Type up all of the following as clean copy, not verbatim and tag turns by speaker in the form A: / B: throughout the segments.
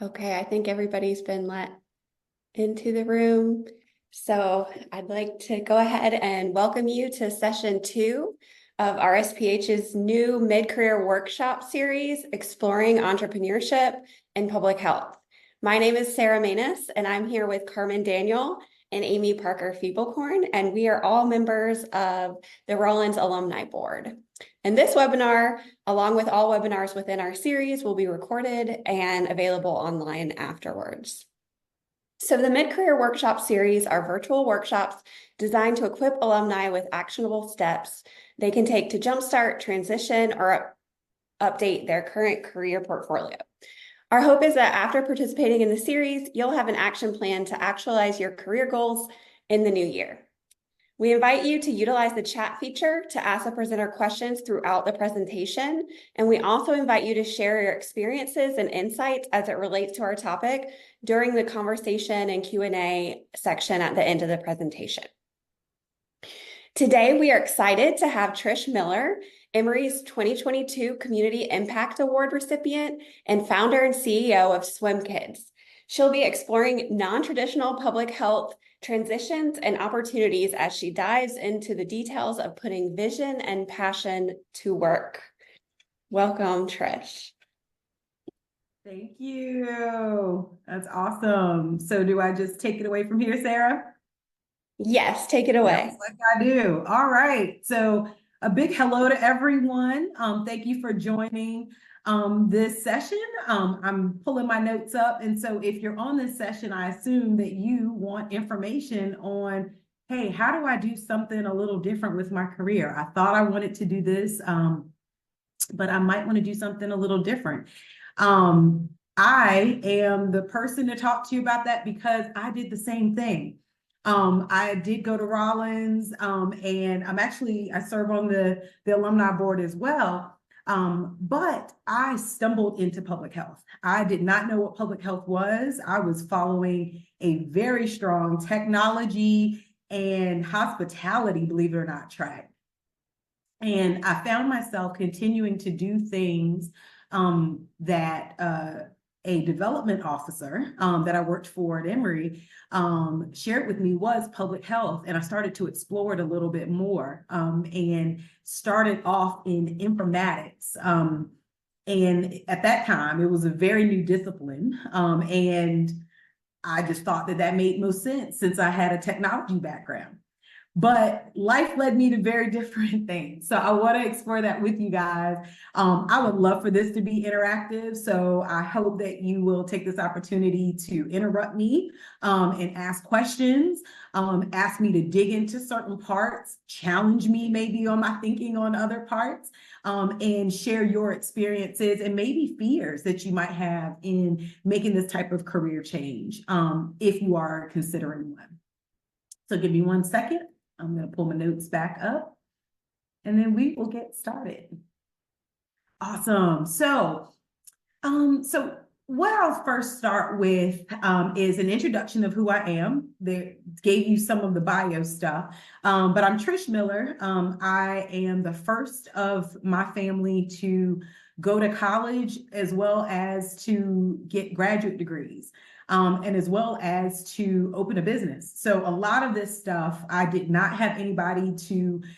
A: Okay, I think everybody's been let into the room. So I'd like to go ahead and welcome you to session 2 of RSPH's new mid-career workshop series, Exploring Entrepreneurship and Public Health. My name is Sarah Manus, and I'm here with Carmen Daniel and Amy Parker Feeblecorn, and we are all members of the Rollins Alumni Board. And this webinar, along with all webinars within our series, will be recorded and available online afterwards. So the Mid-Career Workshop series are virtual workshops designed to equip alumni with actionable steps they can take to jumpstart, transition, or update their current career portfolio. Our hope is that after participating in the series, you'll have an action plan to actualize your career goals in the new year. We invite you to utilize the chat feature to ask the presenter questions throughout the presentation. And we also invite you to share your experiences and insights as it relates to our topic during the conversation and Q&A section at the end of the presentation. Today, we are excited to have Trish Miller, Emory's 2022 Community Impact Award recipient and founder and CEO of Swim Kids. She'll be exploring non-traditional public health transitions and opportunities as she dives into the details of putting vision and passion to work. Welcome, Trish.
B: Thank you. That's awesome. So do I just take it away from here, Sarah?
A: Yes, take it away.
B: Yes, like I do. All right. So a big hello to everyone. Thank you for joining this session. I'm pulling my notes up. And so if you're on this session, I assume that you want information on, hey, how do I do something a little different with my career? I thought I wanted to do this, but I might want to do something a little different. I am the person to talk to you about that because I did the same thing. I did go to Rollins, and I serve on the alumni board as well. But I stumbled into public health. I did not know what public health was. I was following a very strong technology and hospitality, believe it or not, track. And I found myself continuing to do things that a development officer that I worked for at Emory shared with me was public health. And I started to explore it a little bit more and started off in informatics. And at that time, it was a very new discipline. And I just thought that made most sense since I had a technology background. But life led me to very different things. So I want to explore that with you guys. I would love for this to be interactive. So I hope that you will take this opportunity to interrupt me and ask questions, ask me to dig into certain parts, challenge me maybe on my thinking on other parts, and share your experiences and maybe fears that you might have in making this type of career change if you are considering one. So give me 1 second. I'm going to pull my notes back up and then we will get started. Awesome. So what I'll first start with is an introduction of who I am. They gave you some of the bio stuff, but I'm Trish Miller. I am the first of my family to go to college as well as to get graduate degrees. And as well as to open a business. So a lot of this stuff, I did not have anybody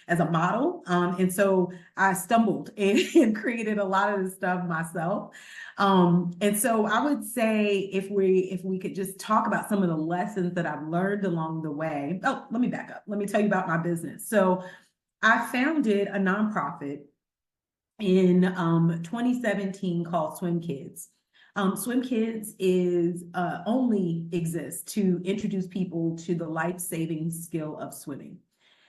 B: as a model. And so I stumbled and created a lot of this stuff myself. And so I would say if we could just talk about some of the lessons that I've learned along the way. Oh, let me back up. Let me tell you about my business. So I founded a nonprofit in 2017 called Swim Kids. Swim Kids only exists to introduce people to the life-saving skill of swimming.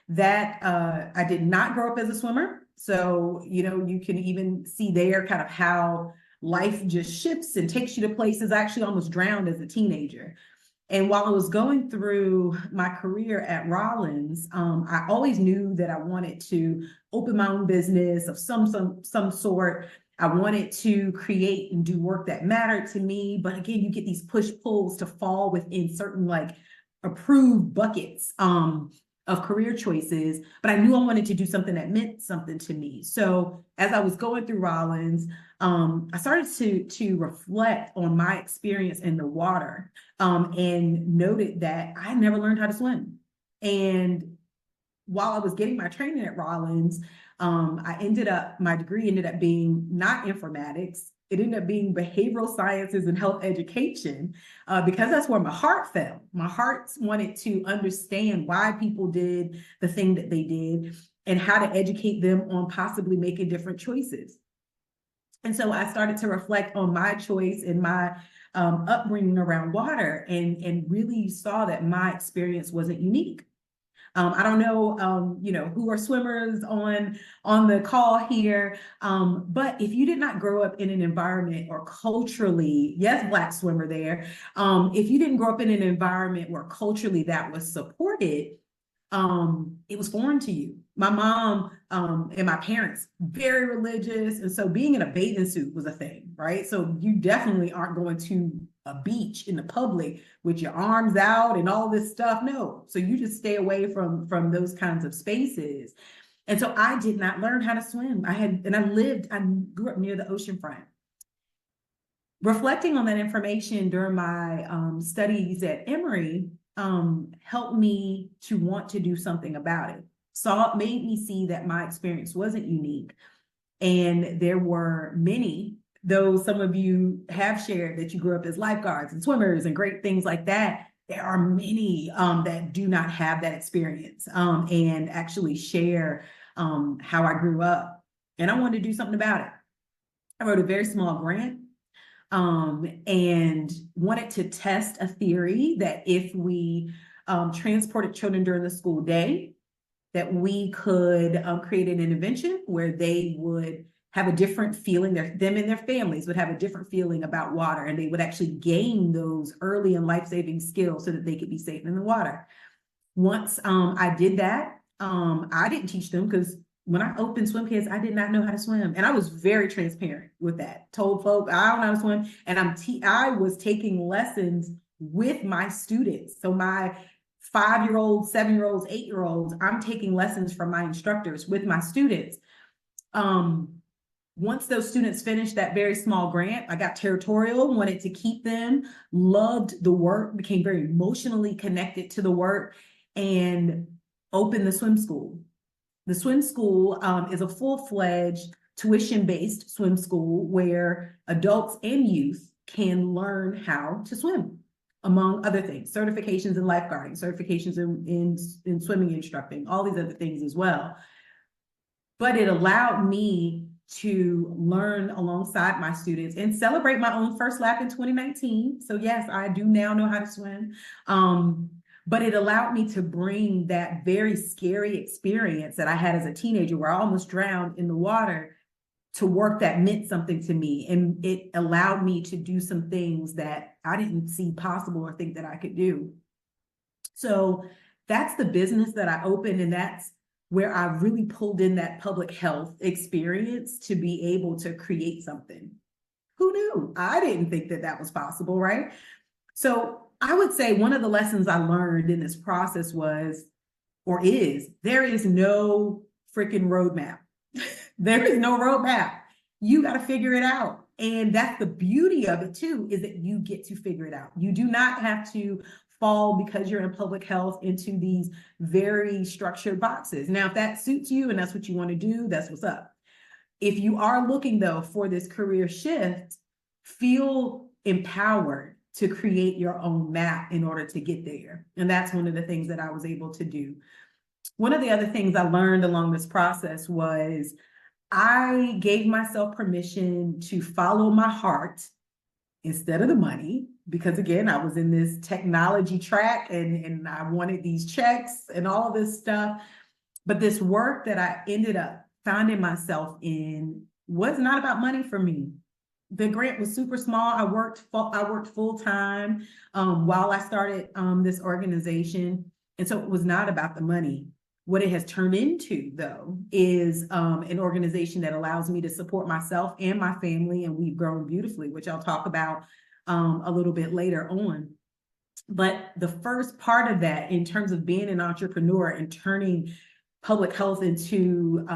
B: That I did not grow up as a swimmer. So, you can even see there kind of how life just shifts and takes you to places. I actually almost drowned as a teenager. And while I was going through my career at Rollins, I always knew that I wanted to open my own business of some sort. I wanted to create and do work that mattered to me. But again, you get these push pulls to fall within certain approved buckets. of career choices, but I knew I wanted to do something that meant something to me. So as I was going through Rollins, I started to reflect on my experience in the water, and noted that I never learned how to swim. And while I was getting my training at Rollins, my degree ended up being not informatics. It ended up being behavioral sciences and health education, because that's where my heart fell. My heart wanted to understand why people did the thing that they did and how to educate them on possibly making different choices. And so I started to reflect on my choice and my upbringing around water, and really saw that my experience wasn't unique. I don't know, who are swimmers on the call here, but if you did not grow up in an environment or culturally, yes, Black swimmer there, if you didn't grow up in an environment where culturally that was supported, it was foreign to you. My mom and my parents, very religious. And so being in a bathing suit was a thing, right? So you definitely aren't going to a beach in the public with your arms out and all this stuff. No. So you just stay away from those kinds of spaces. And so I did not learn how to swim. I grew up near the ocean front. Reflecting on that information during my studies at Emory, helped me to want to do something about it. So it made me see that my experience wasn't unique. And there were many, though some of you have shared that you grew up as lifeguards and swimmers and great things like that. There are many that do not have that experience, and actually share how I grew up. And I wanted to do something about it. I wrote a very small grant, and wanted to test a theory that if we transported children during the school day, that we could create an intervention where they would have a different feeling, them and their families would have a different feeling about water, and they would actually gain those early and life-saving skills so that they could be safe in the water. Once I did that, I didn't teach them, because when I opened Swim Kids, I did not know how to swim. And I was very transparent with that. Told folk, I don't know how to swim. And I was taking lessons with my students. So my 5-year-olds, 7-year-olds, 8-year-olds, I'm taking lessons from my instructors with my students. Once those students finished that very small grant, I got territorial, wanted to keep them, loved the work, became very emotionally connected to the work, and opened the swim school. The swim school is a full-fledged tuition-based swim school where adults and youth can learn how to swim, among other things, certifications in lifeguarding, certifications in swimming instructing, all these other things as well. But it allowed me to learn alongside my students and celebrate my own first lap in 2019. So yes, I do now know how to swim. But it allowed me to bring that very scary experience that I had as a teenager, where I almost drowned in the water, to work that meant something to me. And it allowed me to do some things that I didn't see possible or think that I could do. So that's the business that I opened. And that's where I really pulled in that public health experience to be able to create something. Who knew? I didn't think that that was possible, right? So I would say one of the lessons I learned in this process was, or is, there is no freaking roadmap. There is no roadmap. You got to figure it out. And that's the beauty of it too, is that you get to figure it out. You do not have to fall, because you're in public health, into these very structured boxes. Now, if that suits you and that's what you want to do, that's what's up. If you are looking though for this career shift, feel empowered to create your own map in order to get there. And that's one of the things that I was able to do. One of the other things I learned along this process was I gave myself permission to follow my heart instead of the money, because again, I was in this technology track and I wanted these checks and all of this stuff. But this work that I ended up finding myself in was not about money for me. The grant was super small. I worked full time while I started this organization. And so it was not about the money. What it has turned into, though, is an organization that allows me to support myself and my family. And we've grown beautifully, which I'll talk about a little bit later on. But the first part of that, in terms of being an entrepreneur and turning public health into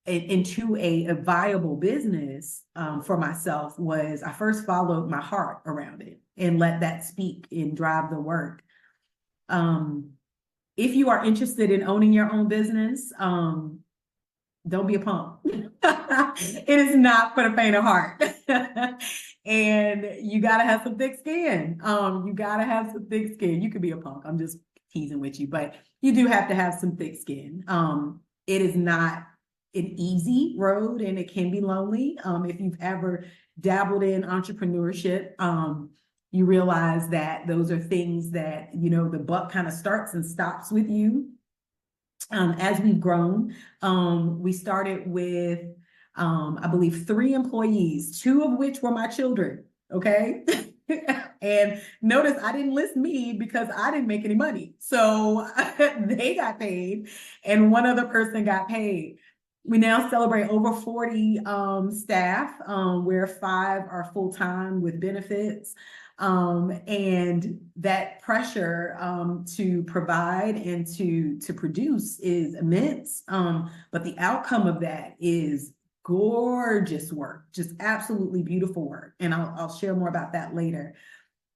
B: a viable business for myself, was I first followed my heart around it and let that speak and drive the work. If you are interested in owning your own business, don't be a punk. It is not for the faint of heart. And you gotta have some thick skin. You gotta have some thick skin. You could be a punk. I'm just teasing with you, but you do have to have some thick skin. It is not an easy road, and it can be lonely. If you've ever dabbled in entrepreneurship, you realize that those are things that, the buck kind of starts and stops with you. As we've grown, we started with, I believe, 3 employees, 2 of which were my children. Okay. And notice I didn't list me because I didn't make any money. So they got paid and one other person got paid. We now celebrate over 40 staff, where 5 are full-time with benefits. And that pressure to provide and to produce is immense. But the outcome of that is gorgeous work, just absolutely beautiful work. And I'll share more about that later.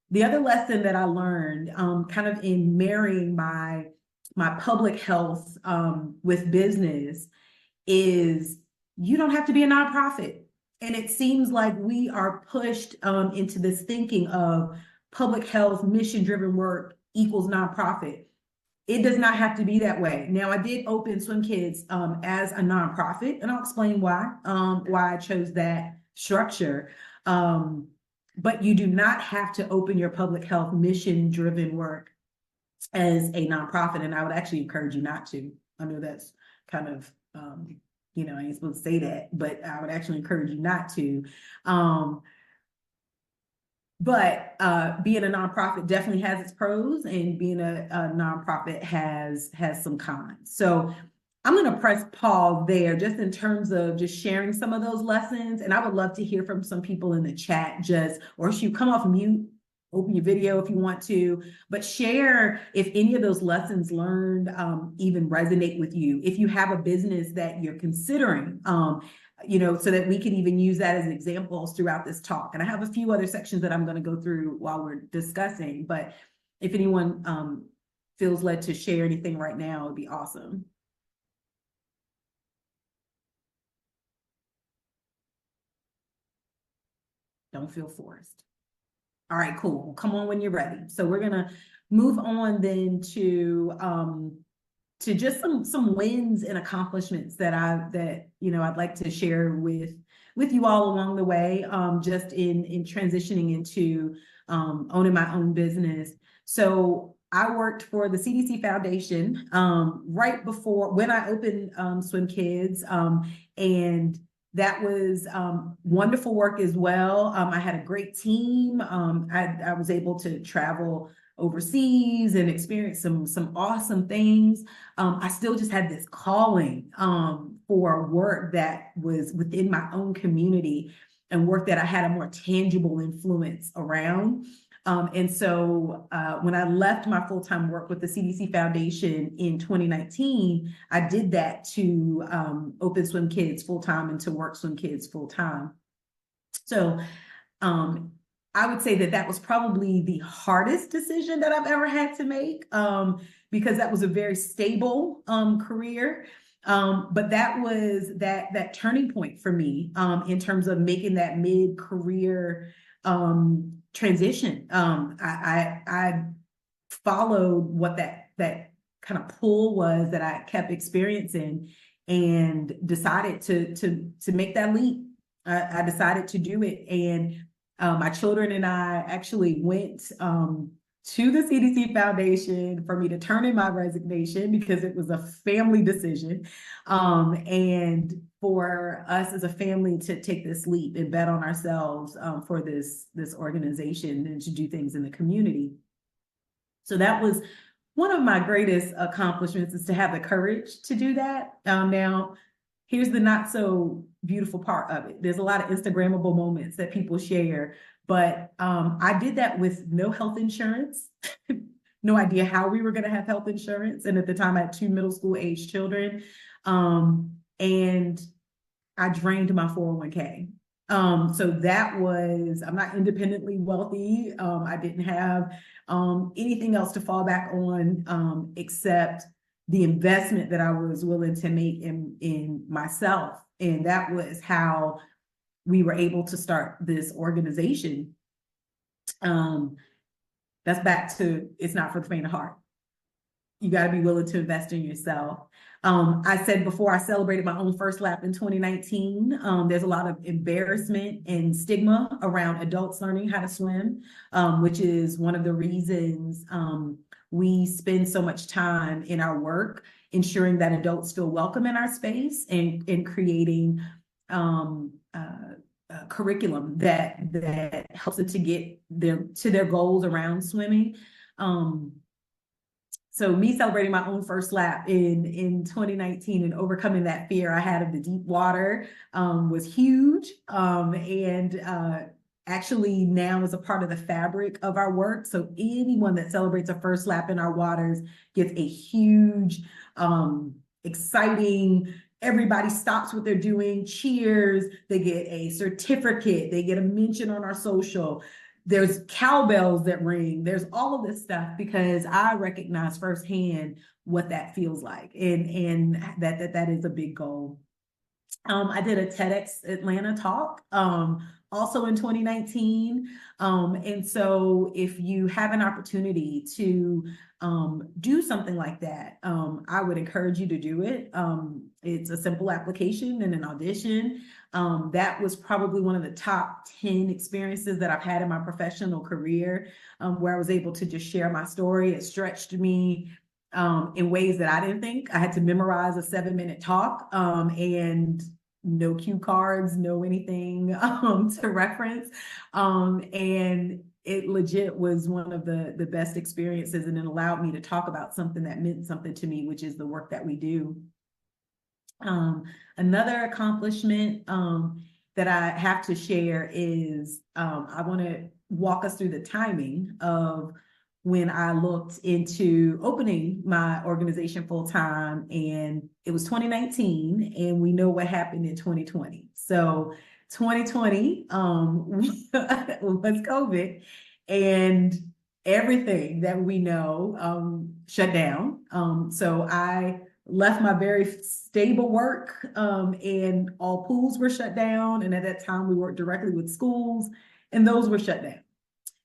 B: The other lesson that I learned kind of in marrying my public health with business is you don't have to be a nonprofit. And it seems like we are pushed into this thinking of public health, mission-driven work equals nonprofit. It does not have to be that way. Now, I did open Swim Kids as a nonprofit, and I'll explain why I chose that structure. But you do not have to open your public health mission-driven work as a nonprofit, and I would actually encourage you not to. I know that's kind of I ain't supposed to say that, but I would actually encourage you not to. But being a nonprofit definitely has its pros, and being a nonprofit has some cons. So I'm going to press pause there just in terms of just sharing some of those lessons. And I would love to hear from some people in the chat, or if you come off mute, open your video if you want to, but share if any of those lessons learned even resonate with you. If you have a business that you're considering, so that we can even use that as examples throughout this talk. And I have a few other sections that I'm going to go through while we're discussing, but if anyone feels led to share anything right now, it'd be awesome. Don't feel forced. All right, cool. Come on when you're ready. So we're gonna move on then to just some wins and accomplishments that I'd like to share with you all along the way, just in transitioning into owning my own business. So I worked for the CDC Foundation right before when I opened Swim Kids, and that was wonderful work as well. I had a great team. I was able to travel overseas and experience some awesome things. I still just had this calling for work that was within my own community and work that I had a more tangible influence around. And so when I left my full-time work with the CDC Foundation in 2019, I did that to open Swim Kids full-time and to work Swim Kids full-time. So I would say that was probably the hardest decision that I've ever had to make, because that was a very stable career. But that was that turning point for me in terms of making that mid-career transition. I followed what that kind of pull was that I kept experiencing, and decided to make that leap. I decided to do it, and my children and I actually went to the CDC Foundation for me to turn in my resignation because it was a family decision, and for us as a family to take this leap and bet on ourselves for this organization and to do things in the community. So that was one of my greatest accomplishments, is to have the courage to do that. Now, here's the not so beautiful part of it. There's a lot of Instagrammable moments that people share, but I did that with no health insurance, no idea how we were going to have health insurance. And at the time, I had two middle school age children. And I drained my 401k. So that was, I'm not independently wealthy. I didn't have anything else to fall back on except the investment that I was willing to make in myself. And that was how we were able to start this organization. That's back to, it's not for the faint of heart. You got to be willing to invest in yourself. I said before, I celebrated my own first lap in 2019. There's a lot of embarrassment and stigma around adults learning how to swim, which is one of the reasons we spend so much time in our work ensuring that adults feel welcome in our space and creating curriculum that helps them to get their goals around swimming. So me celebrating my own first lap in 2019 and overcoming that fear I had of the deep water was huge. Actually now is a part of the fabric of our work. So anyone that celebrates a first lap in our waters gets a huge, exciting, everybody stops what they're doing, cheers, they get a certificate, they get a mention on our social. There's cowbells that ring. There's all of this stuff because I recognize firsthand what that feels like, and that is a big goal. I did a TEDx Atlanta talk also in 2019. And so if you have an opportunity to do something like that, I would encourage you to do it. It's a simple application and an audition. That was probably one of the top 10 experiences that I've had in my professional career, where I was able to just share my story. It stretched me in ways that I didn't think. I had to memorize a 7-minute talk and no cue cards, no anything to reference. And it legit was one of the best experiences, and it allowed me to talk about something that meant something to me, which is the work that we do. Another accomplishment that I have to share is I want to walk us through the timing of when I looked into opening my organization full time, and it was 2019, and we know what happened in 2020. So 2020 was COVID, and everything that we know shut down. So I left my very stable work, and all pools were shut down. And at that time, we worked directly with schools, and those were shut down.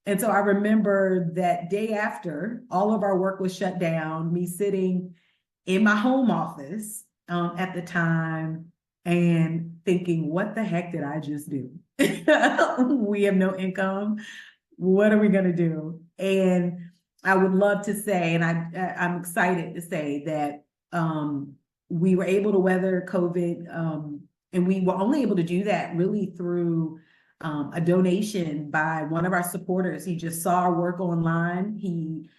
B: And so I remember that day after all of our work was shut down, me sitting in my home office at the time and thinking, what the heck did I just do? We have no income. What are we going to do? And I would love to say, and I'm excited to say that we were able to weather COVID, and we were only able to do that really through a donation by one of our supporters. He just saw our work online. He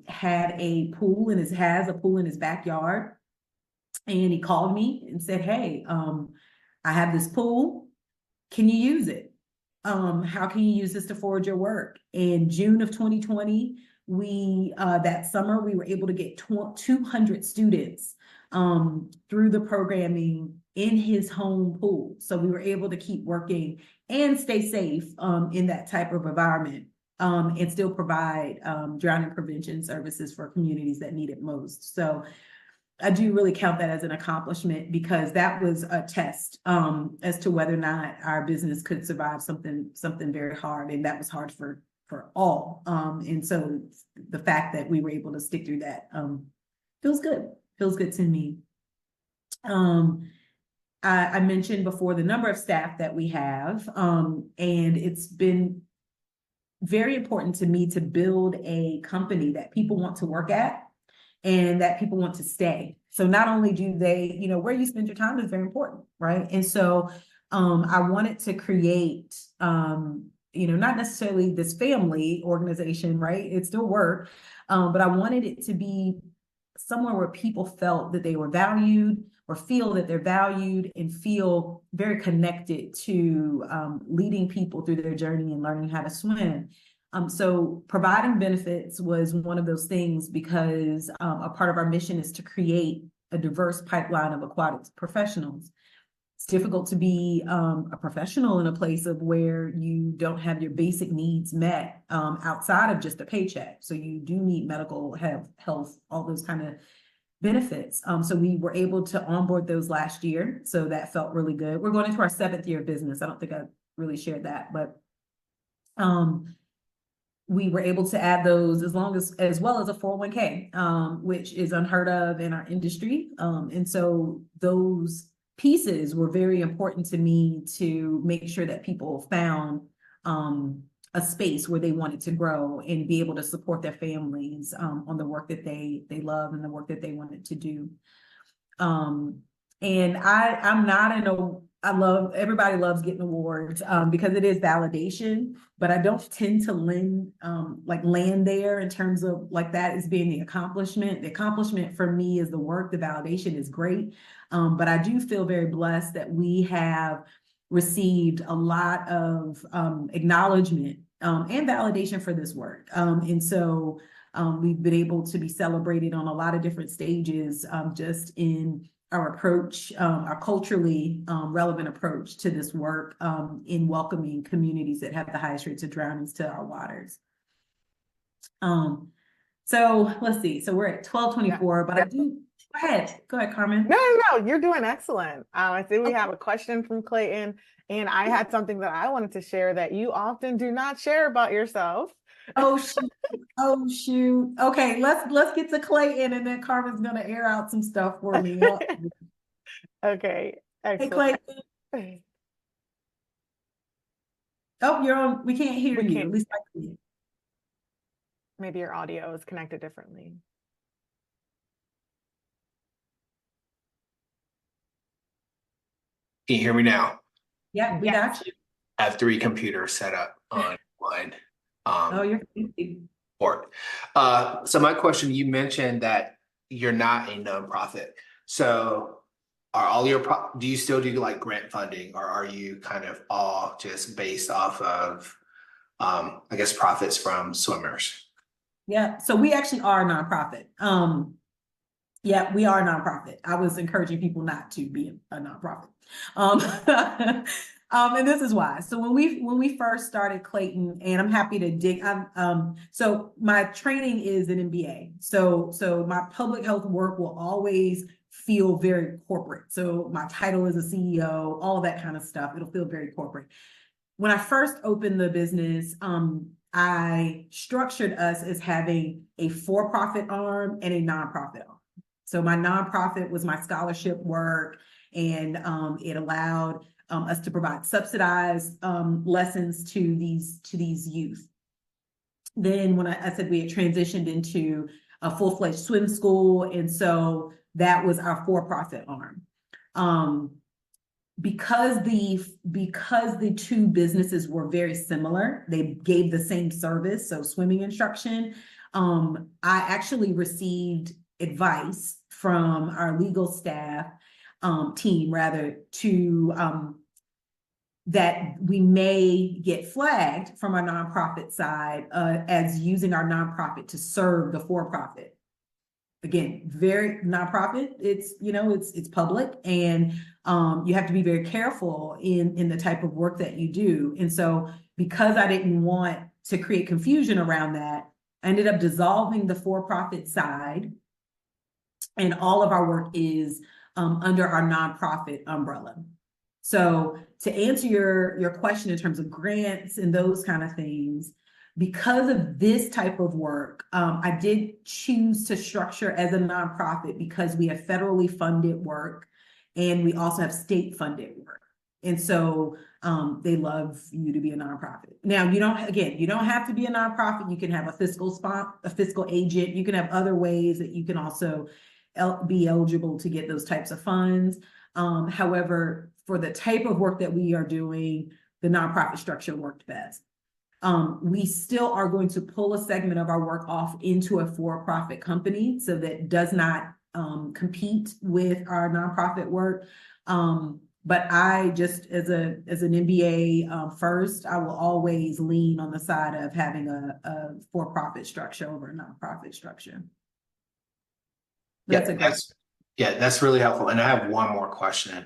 B: had a pool has a pool in his backyard. And he called me and said, hey, I have this pool. Can you use it? How can you use this to forward your work? In June of 2020, that summer, we were able to get 200 students through the programming in his home pool. So we were able to keep working and stay safe in that type of environment, and still provide drowning prevention services for communities that need it most. So I do really count that as an accomplishment, because that was a test as to whether or not our business could survive something very hard, and that was hard for all. And so the fact that we were able to stick through that feels good to me. I mentioned before the number of staff that we have, and it's been very important to me to build a company that people want to work at and that people want to stay. So not only do they, where you spend your time is very important, right? And so I wanted to create, not necessarily this family organization, right? It's still work, but I wanted it to be somewhere where people felt that they were valued, or feel that they're valued and feel very connected to leading people through their journey and learning how to swim. So providing benefits was one of those things because a part of our mission is to create a diverse pipeline of aquatics professionals. It's difficult to be a professional in a place of where you don't have your basic needs met outside of just a paycheck. So you do need medical, health, all those kind of benefits. So we were able to onboard those last year. So that felt really good. We're going into our 7th year of business. I don't think I really shared that, but we were able to add those as well as a 401k, which is unheard of in our industry. And so those pieces were very important to me to make sure that people found a space where they wanted to grow and be able to support their families on the work that they love and the work that they wanted to do. And I'm not in a, everybody loves getting awards because it is validation, but I don't tend to land there in terms of like that as being the accomplishment. The accomplishment for me is the work, the validation is great. But I do feel very blessed that we have received a lot of acknowledgement and validation for this work. And so we've been able to be celebrated on a lot of different stages just in our approach, our culturally relevant approach to this work in welcoming communities that have the highest rates of drownings to our waters. So let's see. So we're at 12:24, but I do, go ahead, Carmen.
C: No, you're doing excellent. I think we have a question from Clayton, and I had something that I wanted to share that you often do not share about yourself.
B: Oh shoot. Oh shoot. Okay, let's get to Clayton and then Carmen's gonna air out some stuff for me.
C: Okay, excellent.
B: Hey Clayton. Oh, you're on. We can't hear you. At least I can.
C: Maybe your audio is connected differently.
D: Can you hear me now?
B: Yeah, we got you.
D: I have 3 computers set up online.
B: Oh, you're fancy.
D: So my question, you mentioned that you're not a nonprofit. So are all your, do you still do like grant funding, or are you kind of all just based off of, I guess, profits from swimmers?
B: Yeah, so we actually are a nonprofit. Yeah, we are a nonprofit. I was encouraging people not to be a nonprofit. And this is why. So when we first started Clayton, and I'm happy to dig, so my training is an MBA. So my public health work will always feel very corporate. So my title is a CEO, all that kind of stuff. It'll feel very corporate. When I first opened the business, I structured us as having a for-profit arm and a nonprofit arm. So my nonprofit was my scholarship work, and it allowed us to provide subsidized lessons to these youth. Then when I said we had transitioned into a full-fledged swim school, and so that was our for-profit arm. Because the 2 businesses were very similar, they gave the same service, so swimming instruction. I actually received advice from our legal staff team, rather, to that we may get flagged from our nonprofit side as using our nonprofit to serve the for-profit. Again, very nonprofit. It's, it's public, and you have to be very careful in the type of work that you do. And so because I didn't want to create confusion around that, I ended up dissolving the for-profit side, and all of our work is under our nonprofit umbrella. So to answer your question in terms of grants and those kind of things, because of this type of work, I did choose to structure as a nonprofit because we have federally funded work and we also have state funded work. And so they love you to be a nonprofit. Now, you don't have to be a nonprofit. You can have a fiscal agent. You can have other ways that you can also be eligible to get those types of funds. However, for the type of work that we are doing, the nonprofit structure worked best. We still are going to pull a segment of our work off into a for-profit company, so that does not compete with our nonprofit work. But I just, as an MBA first, I will always lean on the side of having a for-profit structure over a nonprofit structure. That's a great.
D: That's really helpful. And I have one more question.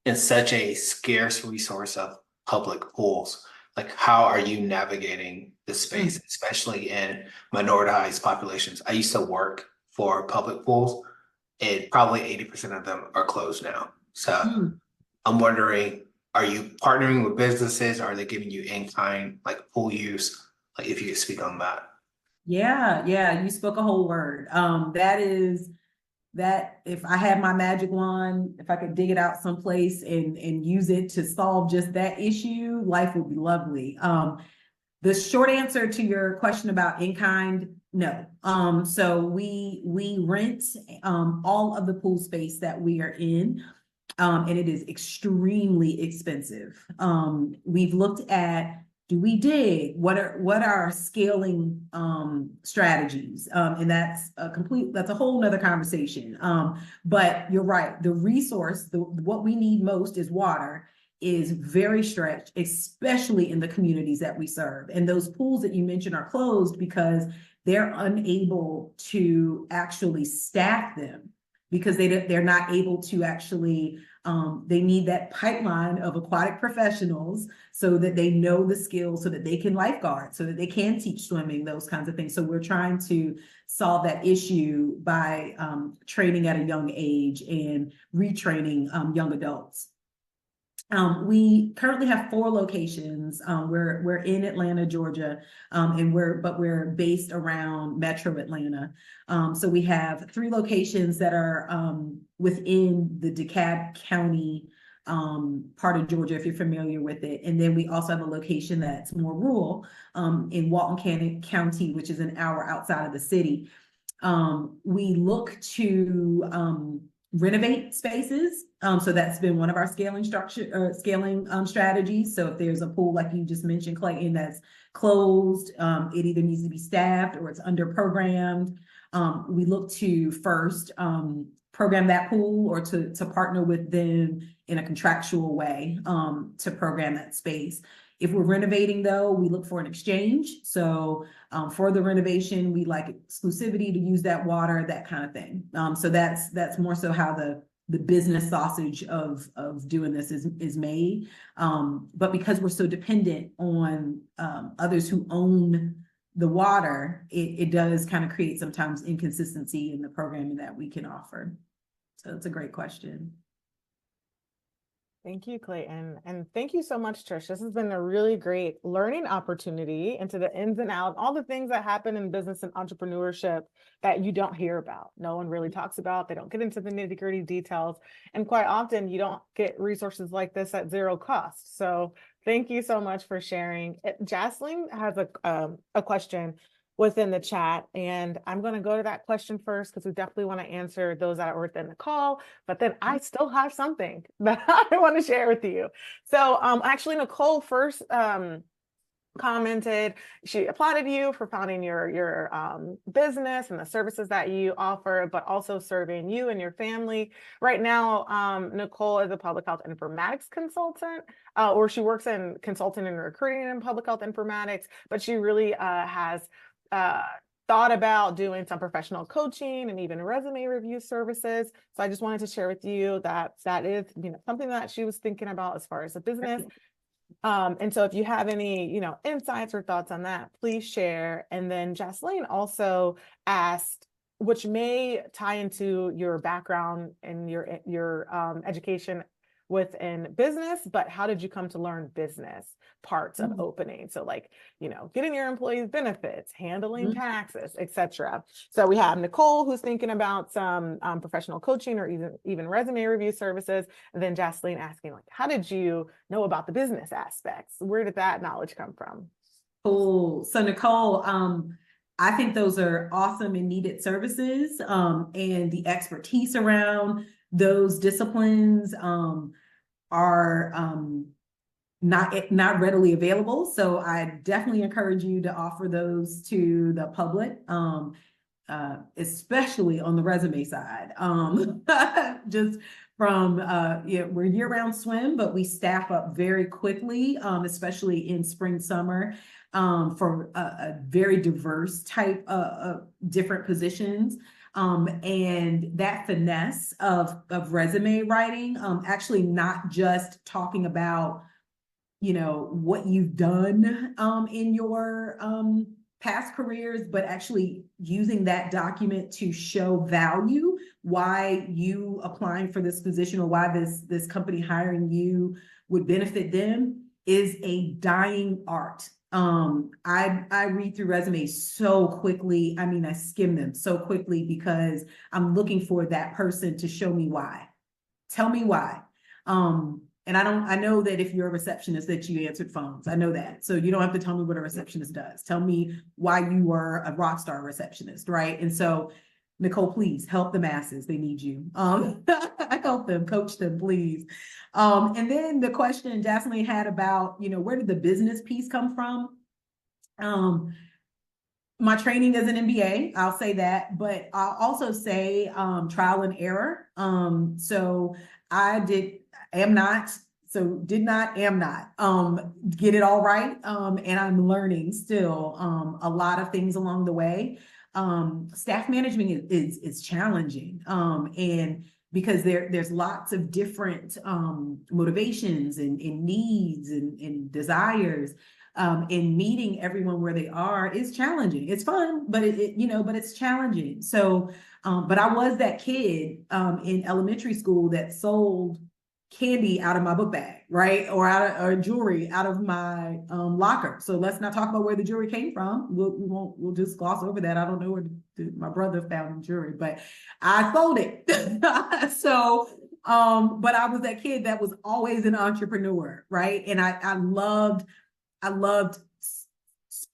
D: It's such a scarce resource of public pools. Like, how are you navigating the space, especially in minoritized populations? I used to work for public pools, and probably 80% of them are closed now. So I'm wondering, are you partnering with businesses? Are they giving you in-kind like pool use? Like, if you could speak on that.
B: Yeah, you spoke a whole word. That if I had my magic wand, if I could dig it out someplace and use it to solve just that issue, life would be lovely. The short answer to your question about in-kind, no. So we rent all of the pool space that we are in. And it is extremely expensive. We've looked at, do we dig? What are our scaling strategies? And that's a whole nother conversation. But you're right, the resource, what we need most is water, is very stretched, especially in the communities that we serve. And those pools that you mentioned are closed because they're unable to actually staff them, because they're not able to actually, they need that pipeline of aquatic professionals so that they know the skills, so that they can lifeguard, so that they can teach swimming, those kinds of things. So we're trying to solve that issue by training at a young age and retraining young adults. We currently have 4 locations. We're in Atlanta, Georgia, and we're based around Metro Atlanta. So we have 3 locations that are within the DeKalb County part of Georgia, if you're familiar with it. And then we also have a location that's more rural in Walton County, which is an hour outside of the city. We look to renovate spaces. So that's been one of our scaling strategies. So if there's a pool, like you just mentioned, Clayton, that's closed, it either needs to be staffed or it's under programmed. We look to first program that pool, or to partner with them in a contractual way to program that space. If we're renovating, though, we look for an exchange. So for the renovation, we like exclusivity to use that water, that kind of thing. So that's more so how the business sausage of doing this is made. But because we're so dependent on others who own the water, it does kind of create sometimes inconsistency in the programming that we can offer. So it's a great question.
C: Thank you, Clayton. And thank you so much, Trish. This has been a really great learning opportunity into the ins and outs, all the things that happen in business and entrepreneurship that you don't hear about. No one really talks about. They don't get into the nitty-gritty details. And quite often you don't get resources like this at zero cost. So thank you so much for sharing. Jaslyn has a question within the chat, and I'm going to go to that question first because we definitely want to answer those that are within the call, but then I still have something that I want to share with you. So actually Nicole first commented, she applauded you for founding your business and the services that you offer, but also serving you and your family. Right now, Nicole is a public health informatics consultant, or she works in consulting and recruiting in public health informatics, but she really has thought about doing some professional coaching and even resume review services. So I just wanted to share with you that is, something that she was thinking about as far as a business. And so if you have any, insights or thoughts on that, please share. And then Jaslyn also asked, which may tie into your background and your education within business, but how did you come to learn business parts of opening? So like, getting your employees benefits, handling taxes, etc. So we have Nicole, who's thinking about some professional coaching or even resume review services. And then Jaslyn asking, like, how did you know about the business aspects? Where did that knowledge come from?
B: Cool. So Nicole, I think those are awesome and needed services, and the expertise around those disciplines are not readily available. So I definitely encourage you to offer those to the public. especially on the resume side. Just from, yeah, we're year-round swim, but we staff up very quickly, especially in spring, summer, for a very diverse type of different positions. And that finesse of resume writing, actually not just talking about, you know, what you've done in your past careers, but actually using that document to show value, why you applying for this position or why this company hiring you would benefit them, is a dying art. I read through resumes so quickly. I mean, I skim them so quickly because I'm looking for that person to show me why. Tell me why. And I know that if you're a receptionist that you answered phones. I know that. So you don't have to tell me what a receptionist does. Tell me why you were a rock star receptionist, right? And so, Nicole, please help the masses. They need you. Help them, coach them, please. And then the question Jocelyn had about, you know, where did the business piece come from? My training is an MBA, I'll say that, but I'll also say trial and error. So I am not get it all right. And I'm learning still a lot of things along the way. Staff management is challenging. And because there's lots of different motivations and needs and desires. And meeting everyone where they are is challenging. It's fun, but but it's challenging. So, but I was that kid in elementary school that sold candy out of my book bag, right? Or jewelry out of my locker. So let's not talk about where the jewelry came from. We'll just gloss over that. I don't know where my brother found the jewelry, but I sold it. So, but I was that kid that was always an entrepreneur, right? And I loved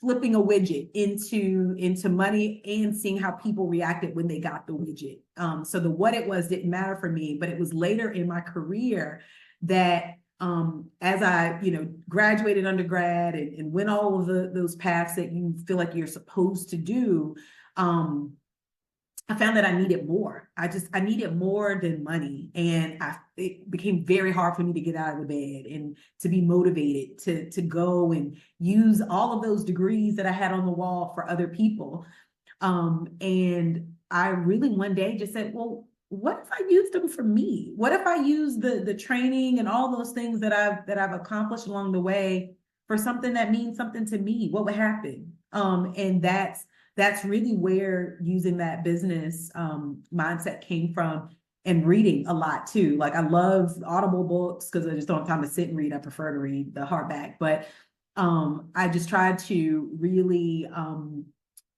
B: flipping a widget into money and seeing how people reacted when they got the widget. So the what it was didn't matter for me, but it was later in my career that as I, graduated undergrad and went all of those paths that you feel like you're supposed to do, I found that I needed more. I needed more than money. And it became very hard for me to get out of the bed and to be motivated to go and use all of those degrees that I had on the wall for other people. And I really one day just said, well, what if I used them for me? What if I use the training and all those things that I've accomplished along the way for something that means something to me? What would happen? And that's really where using that business mindset came from, and reading a lot too. Like I love Audible books because I just don't have time to sit and read. I prefer to read the hardback, but I just tried to really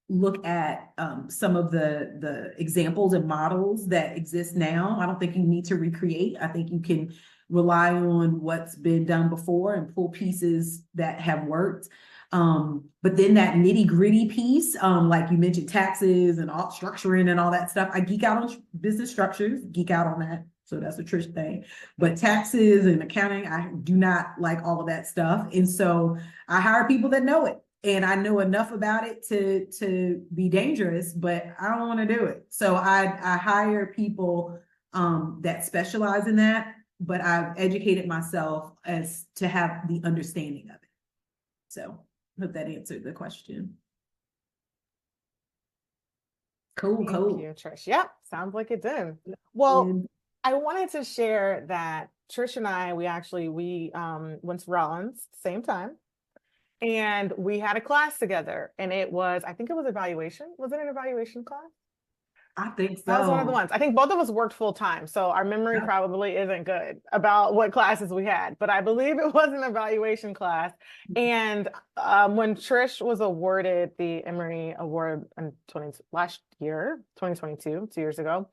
B: look at some of the examples and models that exist now. I don't think you need to recreate. I think you can rely on what's been done before and pull pieces that have worked. But then that nitty gritty piece, like you mentioned, taxes and all structuring and all that stuff. I geek out on business structures, geek out on that. So that's a Trish thing. But taxes and accounting, I do not like all of that stuff. And so I hire people that know it. And I know enough about it to be dangerous, but I don't want to do it. So I hire people that specialize in that, but I've educated myself as to have the understanding of it. So I hope that answered the question. Cool.
C: Thank you, Trish. Yep, sounds like it did. Well, I wanted to share that Trish and I, we went to Rollins same time, and we had a class together, and I think it was evaluation. Was it an evaluation class?
B: I think so.
C: That was one of the ones. I think both of us worked full time, so our memory probably isn't good about what classes we had, but I believe it was an evaluation class. And when Trish was awarded the Emory Award in last year, 2022, 2 years ago,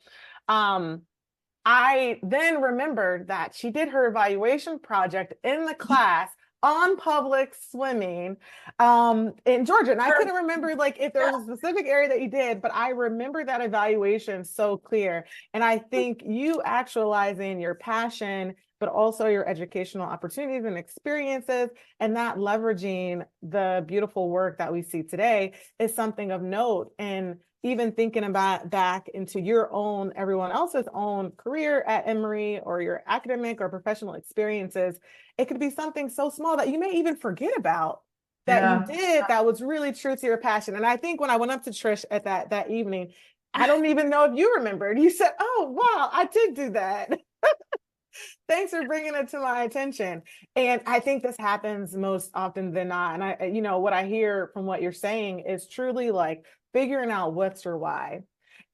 C: I then remembered that she did her evaluation project in the class on public swimming in Georgia. And I couldn't remember like if there was a specific area that you did, but I remember that evaluation so clear. And I think you actualizing your passion, but also your educational opportunities and experiences, and that leveraging the beautiful work that we see today is something of note. And even thinking about back into your own, everyone else's own career at Emory, or your academic or professional experiences, it could be something so small that you may even forget about that you did that was really true to your passion. And I think when I went up to Trish at that evening, I don't even know if you remembered. You said, "Oh, wow, I did do that." Thanks for bringing it to my attention. And I think this happens most often than not. And I, what I hear from what you're saying is truly like figuring out what's your why.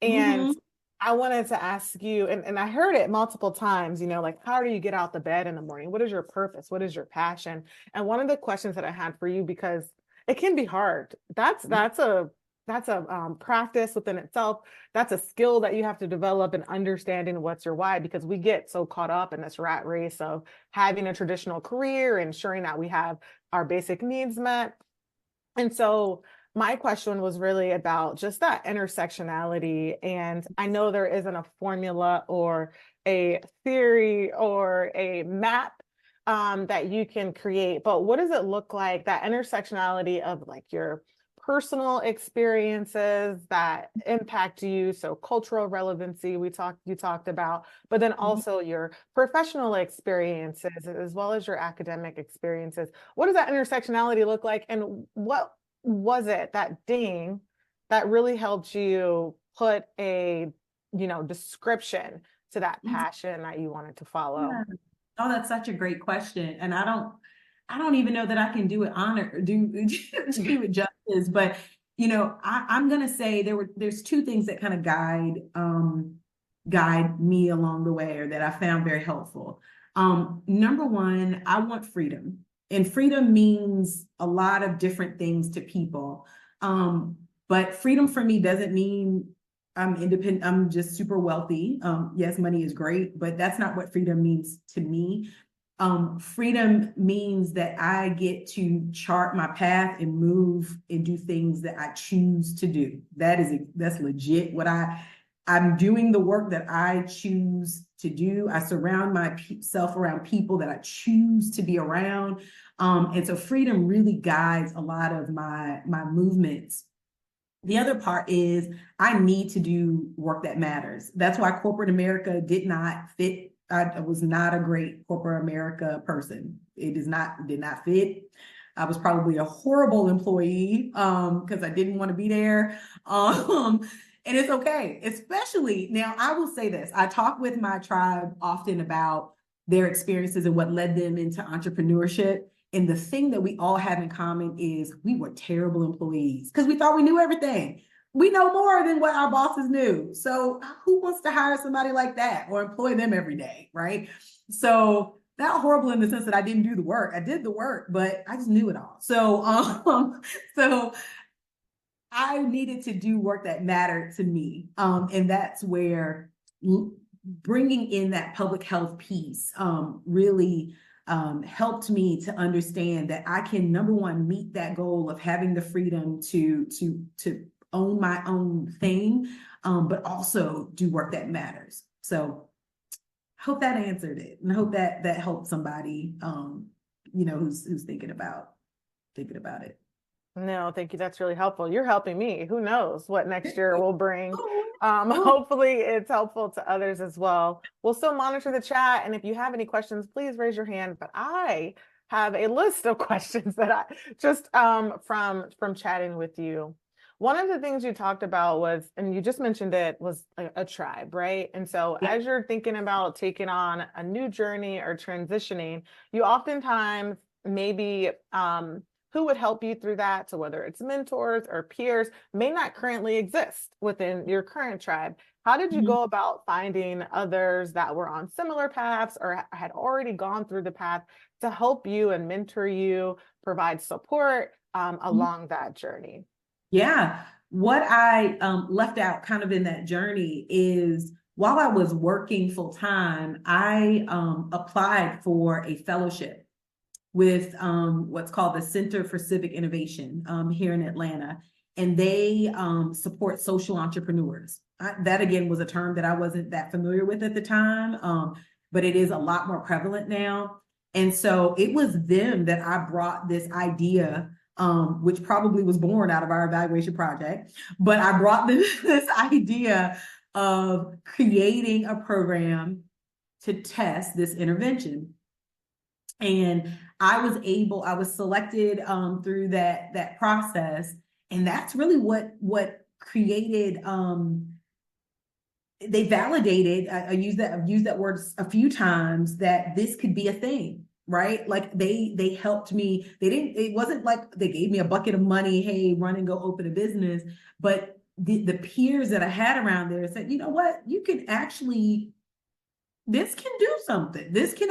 C: And
B: Mhm.
C: I wanted to ask you, and I heard it multiple times, like, how do you get out the bed in the morning? What is your purpose? What is your passion? And one of the questions that I had for you, because it can be hard. That's a practice within itself. That's a skill that you have to develop in understanding what's your why, because we get so caught up in this rat race of having a traditional career, ensuring that we have our basic needs met. And so my question was really about just that intersectionality. And I know there isn't a formula or a theory or a map that you can create, but what does it look like, that intersectionality of like your personal experiences that impact you, so cultural relevancy you talked about, but then also your professional experiences as well as your academic experiences. What does that intersectionality look like, and what was it, that ding, that really helped you put a description to that passion that you wanted to follow?
B: Yeah. Oh, that's such a great question. And I don't even know that I can do it do it justice, but I'm gonna say there's two things that kind of guide me along the way, or that I found very helpful. Number one, I want freedom. And freedom means a lot of different things to people. But freedom for me doesn't mean I'm independent, I'm just super wealthy. Yes, money is great, but that's not what freedom means to me. Freedom means that I get to chart my path and move and do things that I choose to do. That's legit what I'm doing, the work that I choose to do. I surround myself around people that I choose to be around. And so freedom really guides a lot of my movements. The other part is I need to do work that matters. That's why corporate America did not fit. I was not a great corporate America person. It did not fit. I was probably a horrible employee because I didn't want to be there. And it's okay, especially now. I will say this: I talk with my tribe often about their experiences and what led them into entrepreneurship. And the thing that we all have in common is we were terrible employees because we thought we knew everything. We know more than what our bosses knew. So who wants to hire somebody like that or employ them every day, right? So not horrible in the sense that I didn't do the work. I did the work, but I just knew it all. So I needed to do work that mattered to me. And that's where bringing in that public health piece really helped me to understand that I can, number one, meet that goal of having the freedom to own my own thing, but also do work that matters. So I hope that answered it, and I hope that helped somebody, who's thinking about it.
C: No, thank you. That's really helpful. You're helping me. Who knows what next year will bring? Hopefully it's helpful to others as well. We'll still monitor the chat, and if you have any questions, please raise your hand. But I have a list of questions that I just from chatting with you. One of the things you talked about was, and you just mentioned it, was a tribe, right? And so as you're thinking about taking on a new journey or transitioning, you oftentimes maybe who would help you through that. So whether it's mentors or peers may not currently exist within your current tribe. How did you go about finding others that were on similar paths or had already gone through the path to help you and mentor you, provide support along that journey?
B: Yeah. What I left out kind of in that journey is while I was working full time, I applied for a fellowship with what's called the Center for Civic Innovation here in Atlanta. And they support social entrepreneurs. That again was a term that I wasn't that familiar with at the time, but it is a lot more prevalent now. And so it was them that I brought this idea which probably was born out of our evaluation project. But I brought this idea of creating a program to test this intervention. And I was selected through that process. And that's really what created, they validated, I've used that word a few times, that this could be a thing, right? Like they helped me. It wasn't like they gave me a bucket of money, hey, run and go open a business. But the peers that I had around there said, you know what, you can actually, this can do something. This can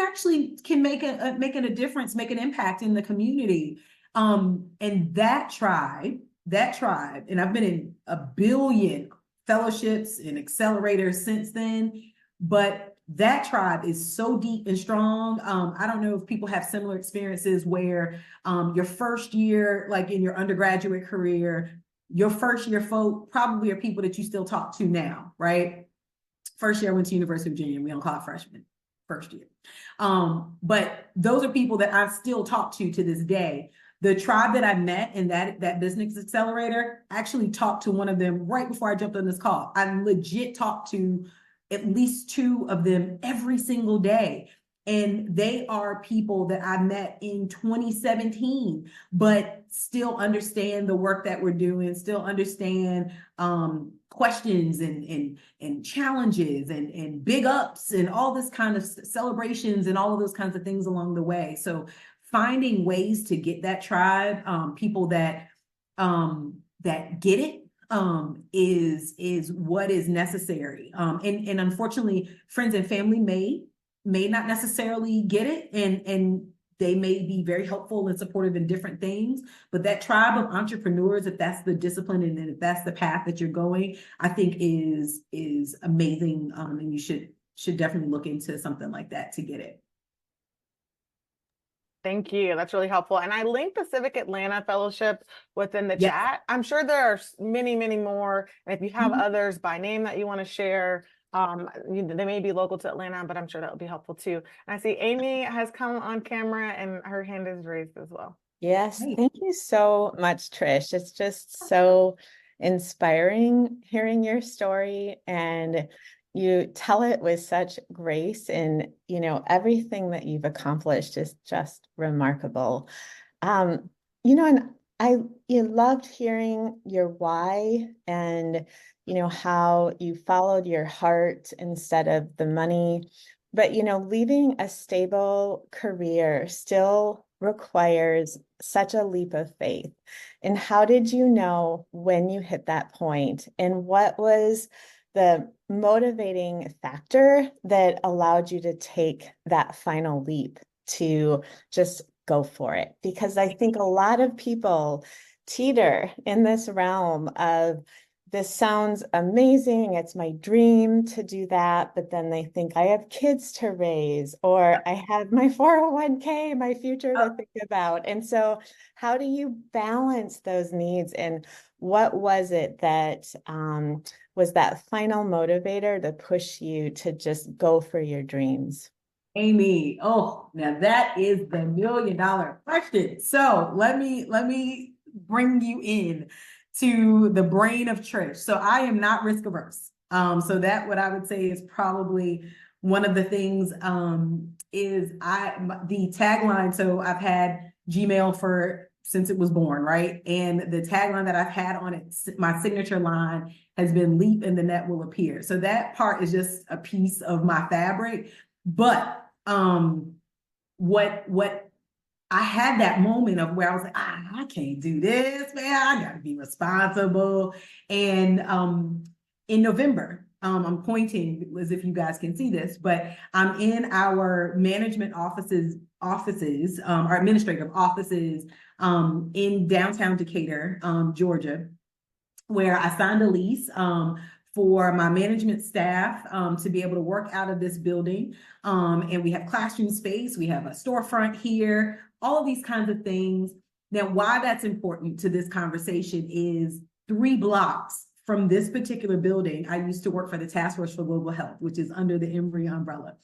B: make a difference, make an impact in the community. And that tribe, and I've been in a billion fellowships and accelerators since then, but that tribe is so deep and strong. I don't know if people have similar experiences where your first year, like in your undergraduate career, your first year folk probably are people that you still talk to now, right? First year I went to University of Virginia, we don't call it freshmen, first year. But those are people that I still talk to this day. The tribe that I met in that business accelerator, I actually talked to one of them right before I jumped on this call. I legit talked to at least two of them every single day. And they are people that I met in 2017, but still understand the work that we're doing, still understand questions and challenges and big ups and all this kind of celebrations and all of those kinds of things along the way. So finding ways to get that tribe, people that get it, is what is necessary. And unfortunately, friends and family may not necessarily get it, and they may be very helpful and supportive in different things, but that tribe of entrepreneurs, if that's the discipline and if that's the path that you're going, I think is amazing. And you should definitely look into something like that to get it.
C: Thank you. That's really helpful. And I linked the Civic Atlanta Fellowship within the chat. I'm sure there are many, many more. And if you have others by name that you want to share, they may be local to Atlanta, but I'm sure that would be helpful too. And I see Amy has come on camera and her hand is raised as well.
E: Yes, thank you so much, Trish. It's just so inspiring hearing your story, and you tell it with such grace, and everything that you've accomplished is just remarkable. And you loved hearing your why, and how you followed your heart instead of the money. But leaving a stable career still requires such a leap of faith. And how did you know when you hit that point? And what was the motivating factor that allowed you to take that final leap to just go for it? Because I think a lot of people teeter in this realm of, this sounds amazing, it's my dream to do that, but then they think I have kids to raise, or I have my 401k, my future to think about. And so how do you balance those needs, and what was it that was that final motivator to push you to just go for your dreams?
B: Amy, oh, now that is the $1 million question. So let me bring you in to the brain of Trish. So I am not risk averse. So that what I would say is probably one of the things, is the tagline. So I've had Gmail since it was born, right? And the tagline that I've had on it, my signature line, has been "Leap and the net will appear." So that part is just a piece of my fabric. But what I had that moment of where I was like, I can't do this, man. I gotta be responsible. And in November, I'm pointing as if you guys can see this, but I'm in our management offices, our administrative offices in downtown Decatur, Georgia, where I signed a lease for my management staff to be able to work out of this building. And we have classroom space, we have a storefront here, all of these kinds of things. Now, why that's important to this conversation is 3 blocks from this particular building, I used to work for the Task Force for Global Health, which is under the Emory umbrella.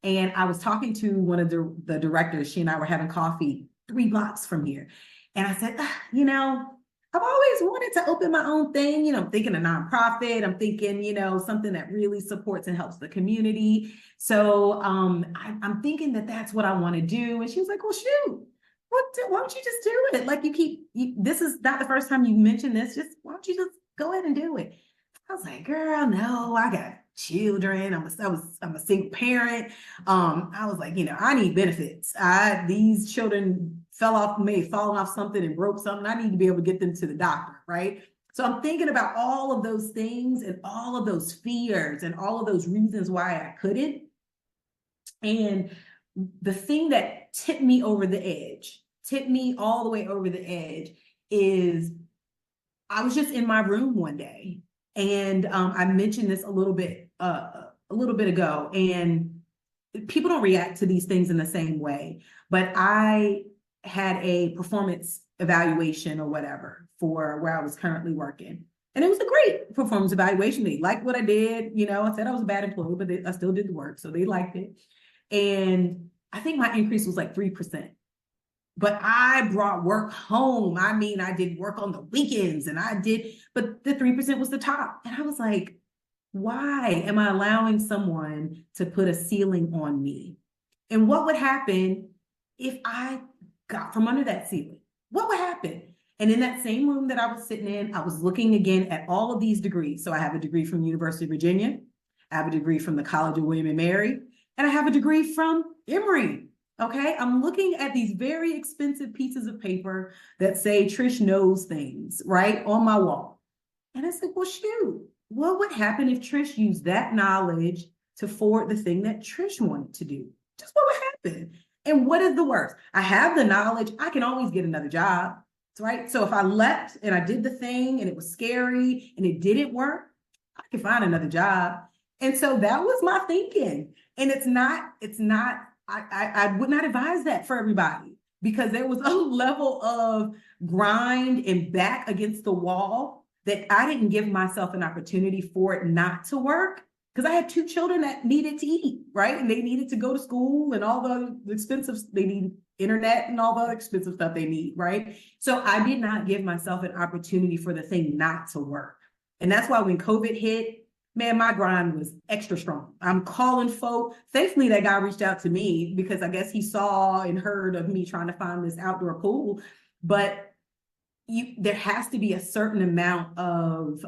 B: And I was talking to one of the directors, she and I were having coffee 3 blocks from here. And I said, you know, I've always wanted to open my own thing. You know, I'm thinking a nonprofit. I'm thinking, you know, something that really supports and helps the community. So I'm thinking that that's what I want to do. And she was like, well, shoot, why don't you just do it? Like this is not the first time you mentioned this. Just why don't you just go ahead and do it? I was like, girl, no, I got children. I'm a single parent. I was like, you know, I need benefits. These children may have fallen off something and broke something. I need to be able to get them to the doctor, right? So I'm thinking about all of those things and all of those fears and all of those reasons why I couldn't. And the thing that tipped me all the way over the edge is I was just in my room one day, and I mentioned this a little bit ago, and people don't react to these things in the same way, but I had a performance evaluation or whatever for where I was currently working. And it was a great performance evaluation. They liked what I did. You know, I said I was a bad employee, but I still did the work. So they liked it. And I think my increase was like 3%. But I brought work home. I mean, I did work on the weekends but the 3% was the top. And I was like, why am I allowing someone to put a ceiling on me? And what would happen if I got from under that ceiling? What would happen? And in that same room that I was sitting in, I was looking again at all of these degrees. So I have a degree from the University of Virginia. I have a degree from the College of William and Mary, and I have a degree from Emory. Okay, I'm looking at these very expensive pieces of paper that say Trish knows things, right, on my wall. And I said, well, shoot, what would happen if Trish used that knowledge to forward the thing that Trish wanted to do? Just what would happen? And what is the worst? I have the knowledge. I can always get another job, right? So if I left and I did the thing and it was scary and it didn't work, I could find another job. And so that was my thinking. And I would not advise that for everybody, because there was a level of grind and back against the wall that I didn't give myself an opportunity for it not to work, because I had 2 children that needed to eat, right? And they needed to go to school and all the expensive, they need internet and all the expensive stuff they need, right? So I did not give myself an opportunity for the thing not to work. And that's why when COVID hit, man, my grind was extra strong. I'm calling folk. Thankfully, that guy reached out to me because I guess he saw and heard of me trying to find this outdoor pool. But there has to be a certain amount of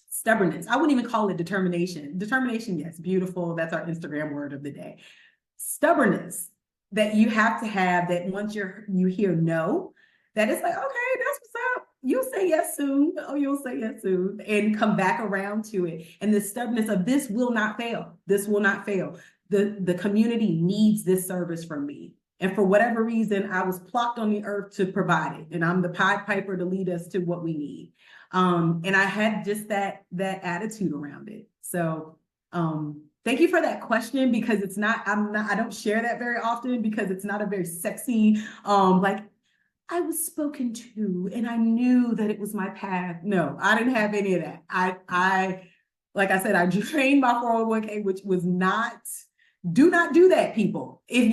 B: stubbornness. I wouldn't even call it determination. Determination, yes, beautiful. That's our Instagram word of the day. Stubbornness that you have to have, that once you hear no, that it's like, okay, that's what's up. You'll say yes soon. Oh, you'll say yes soon, and come back around to it. And the stubbornness of this will not fail. This will not fail. The community needs this service from me. And for whatever reason, I was plopped on the earth to provide it. And I'm the Pied Piper to lead us to what we need. And I had just that attitude around it. So thank you for that question, because I don't share that very often, because it's not a very sexy, like, I was spoken to and I knew that it was my path. No, I didn't have any of that. I like I said, I drained my 401k, which was do not do that, people. If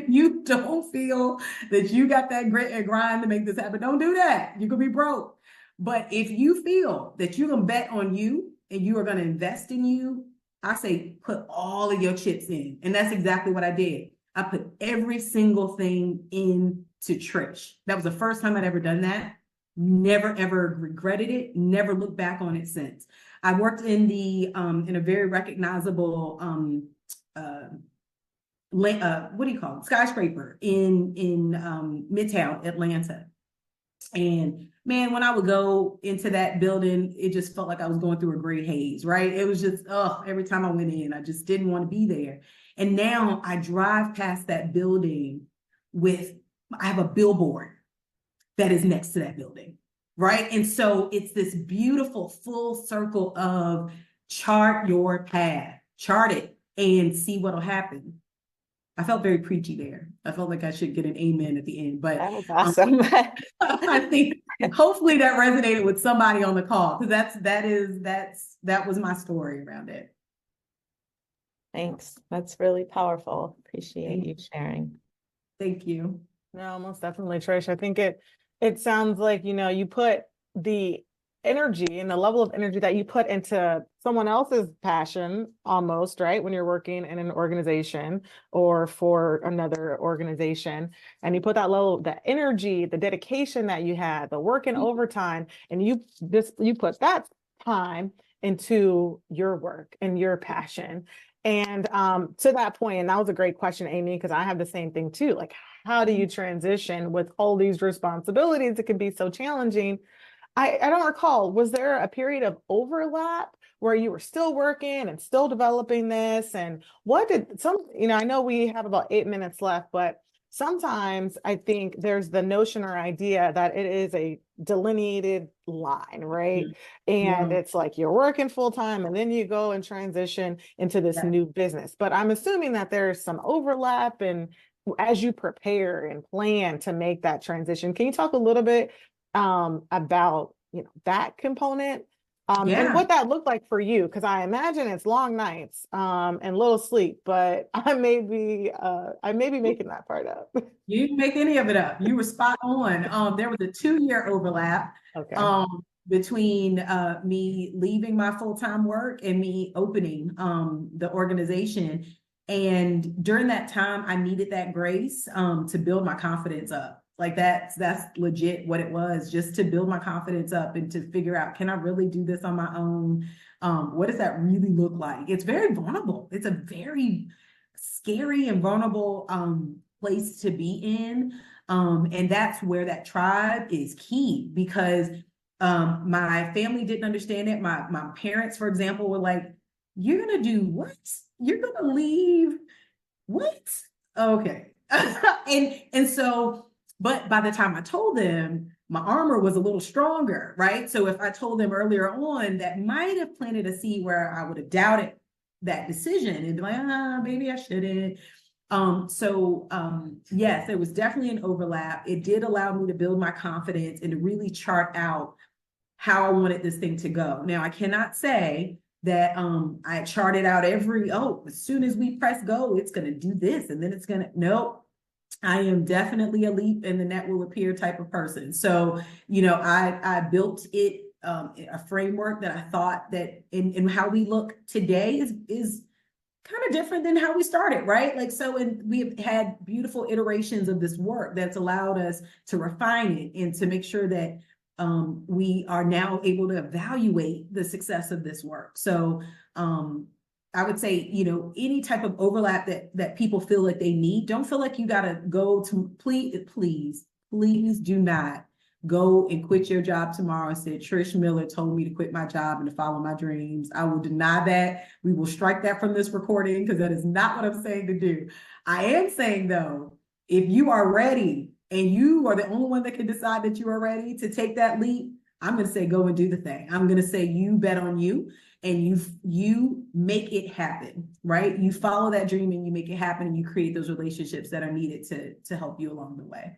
B: you don't feel that you got that grit and grind to make this happen, don't do that. You could be broke. But if you feel that you're gonna bet on you and you are gonna invest in you, I say put all of your chips in. And that's exactly what I did. I put every single thing in to Trish. That was the first time I'd ever done that. Never, ever regretted it. Never looked back on it since. I worked in a very recognizable, what do you call it? Skyscraper in Midtown Atlanta. And man, when I would go into that building, it just felt like I was going through a gray haze, right? It was just, every time I went in, I just didn't want to be there. And now I drive past that building I have a billboard that is next to that building, right? And so it's this beautiful full circle of chart your path, chart it and see what'll happen. I felt very preachy there. I felt like I should get an amen at the end, but
E: That was awesome.
B: I think hopefully that resonated with somebody on the call, because that was my story around it.
E: Thanks. That's really powerful. Appreciate you sharing.
B: Thank you.
C: No, most definitely, Trish. I think it sounds like, you put the energy and the level of energy that you put into someone else's passion almost, right? When you're working in an organization or for another organization, and you put that level, the energy, the dedication that you had, the work and overtime, and you put that time into your work and your passion. And to that point, and that was a great question, Amy, because I have the same thing too. Like, how do you transition with all these responsibilities? It can be so challenging. I don't recall, was there a period of overlap where you were still working and still developing this? And what did I know we have about 8 minutes left, but sometimes I think there's the notion or idea that it is a delineated line, right? And
B: Yeah.
C: it's like you're working full time and then you go and transition into this
B: Yeah.
C: new business. But I'm assuming that there's some overlap, and as you prepare and plan to make that transition, can you talk a little bit about that component and
B: Yeah.
C: what that looked like for you? Because I imagine it's long nights and little sleep, but I may be making that part up.
B: You didn't make any of it up. You were spot on. There was a 2-year overlap
C: Okay.
B: between me leaving my full-time work and me opening the organization. And during that time, I needed that grace to build my confidence up. Like that's legit what it was, just to build my confidence up and to figure out, can I really do this on my own? What does that really look like? It's very vulnerable. It's a very scary and vulnerable place to be in. And that's where that tribe is key, because my family didn't understand it. My parents, for example, were like, you're gonna do what? You're gonna leave what? Okay. and so, but by the time I told them, my armor was a little stronger, right? So if I told them earlier on, that might have planted a seed where I would have doubted that decision and be like, maybe I shouldn't. Yes, there was definitely an overlap. It did allow me to build my confidence and to really chart out how I wanted this thing to go. Now, I cannot say that I charted out as soon as we press go, it's going to do this, and then it's going to, nope. I am definitely a leap and the net will appear type of person. So, I built it, a framework that I thought that in how we look today is kind of different than how we started, right? Like, so, and we've had beautiful iterations of this work that's allowed us to refine it and to make sure that we are now able to evaluate the success of this work. So I would say, any type of overlap that people feel like they need, don't feel like you got to go to, please do not go and quit your job tomorrow and say, Trish Miller told me to quit my job and to follow my dreams. I will deny that. We will strike that from this recording, because that is not what I'm saying to do. I am saying, though, if you are ready and you are the only one that can decide that you are ready to take that leap, I'm going to say, go and do the thing. I'm going to say, you bet on you and you make it happen, right? You follow that dream and you make it happen, and you create those relationships that are needed to help you along the way.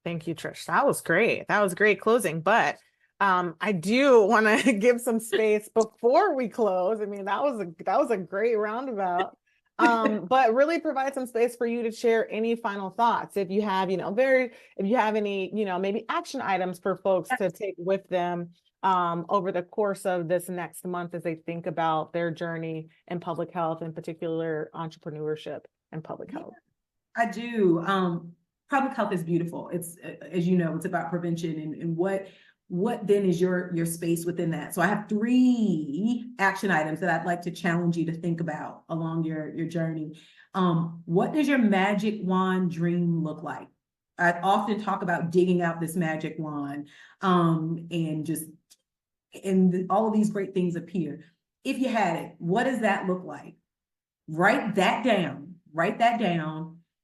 C: Thank you, Trish. That was great. That was great closing. But I do want to give some space before we close. I mean, that was a great roundabout. But really provide some space for you to share any final thoughts. If you have, if you have any, maybe action items for folks to take with them over the course of this next month as they think about their journey in public health, in particular entrepreneurship and public health.
B: I do. Public health is beautiful. It's, as you know, it's about prevention, and what then is your space within that. So I have 3 action items that I'd like to challenge you to think about along your journey. What does your magic wand dream look like? I often talk about digging out this magic wand, and all of these great things appear. If you had it, what does that look like? Write that down,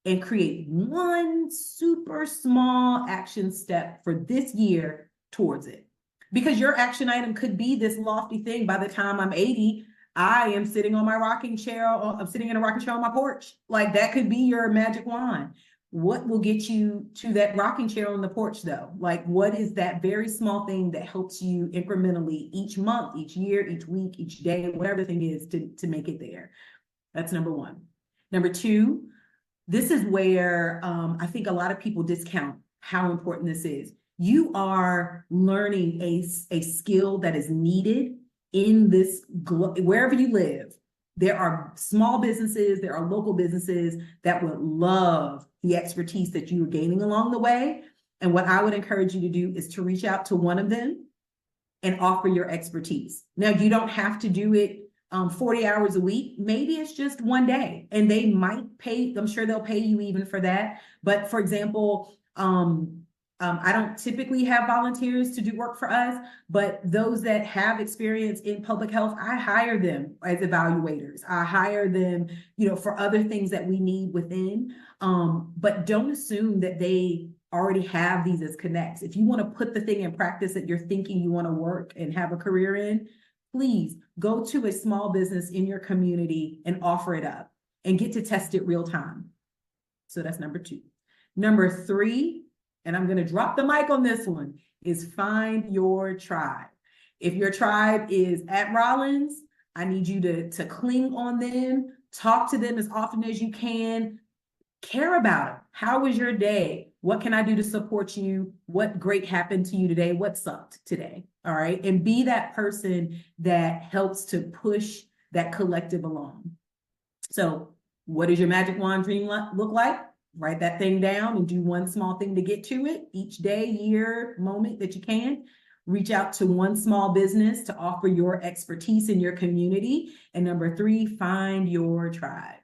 B: and create one super small action step for this year towards it. Because your action item could be this lofty thing. By the time I'm 80, I am sitting on my rocking chair. I'm sitting in a rocking chair on my porch. Like, that could be your magic wand. What will get you to that rocking chair on the porch, though? Like, what is that very small thing that helps you incrementally each month, each year, each week, each day, whatever the thing is, to make it there? That's number 1. Number 2, this is where I think a lot of people discount how important this is. You are learning a skill that is needed in this, wherever you live. There are small businesses, there are local businesses that would love the expertise that you are gaining along the way. And what I would encourage you to do is to reach out to one of them and offer your expertise. Now, you don't have to do it 40 hours a week. Maybe it's just one day, and they might pay. I'm sure they'll pay you even for that. But for example, I don't typically have volunteers to do work for us, but those that have experience in public health, I hire them as evaluators. I hire them, for other things that we need within. But don't assume that they already have these as connects. If you want to put the thing in practice that you're thinking you want to work and have a career in, please go to a small business in your community and offer it up and get to test it real time. So that's number 2. Number 3, and I'm going to drop the mic on this one, is find your tribe. If your tribe is at Rollins, I need you to cling on them, talk to them as often as you can, care about them. How was your day? What can I do to support you? What great happened to you today? What sucked today? All right. And be that person that helps to push that collective along. So what does your magic wand dream look like? Write that thing down and do one small thing to get to it each day, year, moment that you can. Reach out to one small business to offer your expertise in your community. And number 3, find your tribe.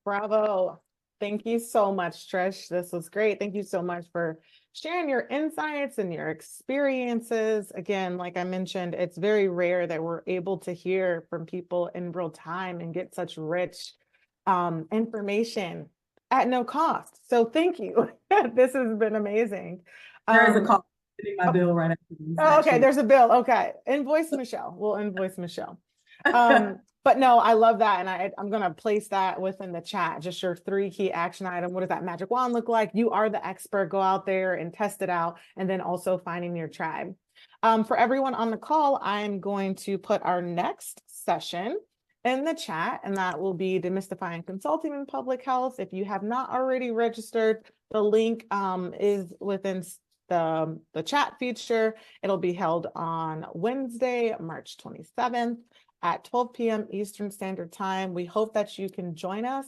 C: Bravo. Thank you so much, Trish. This was great. Thank you so much for sharing your insights and your experiences. Again, like I mentioned, it's very rare that we're able to hear from people in real time and get such rich information at no cost. So thank you. This has been amazing.
B: There is a call. My bill right after this,
C: oh, okay, there's a bill. Okay. Invoice Michelle. We'll invoice Michelle. But no, I love that. And I'm going to place that within the chat. Just your 3 key action item. What does that magic wand look like? You are the expert. Go out there and test it out. And then also finding your tribe. For everyone on the call, I'm going to put our next session in the chat, and that will be Demystifying Consulting in Public Health. If you have not already registered, the link is within the chat feature. It'll be held on Wednesday, March 27th. At 12 p.m. Eastern Standard Time. We hope that you can join us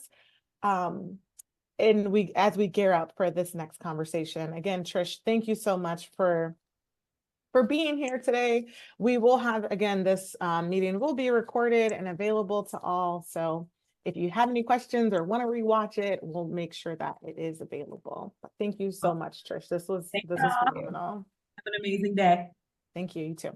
C: as we gear up for this next conversation. Again, Trish, thank you so much for being here today. We will have, again, this meeting will be recorded and available to all. So if you have any questions or want to rewatch it, we'll make sure that it is available. But thank you so much, Trish. This was phenomenal.
B: Have an amazing day.
C: Thank you. You too.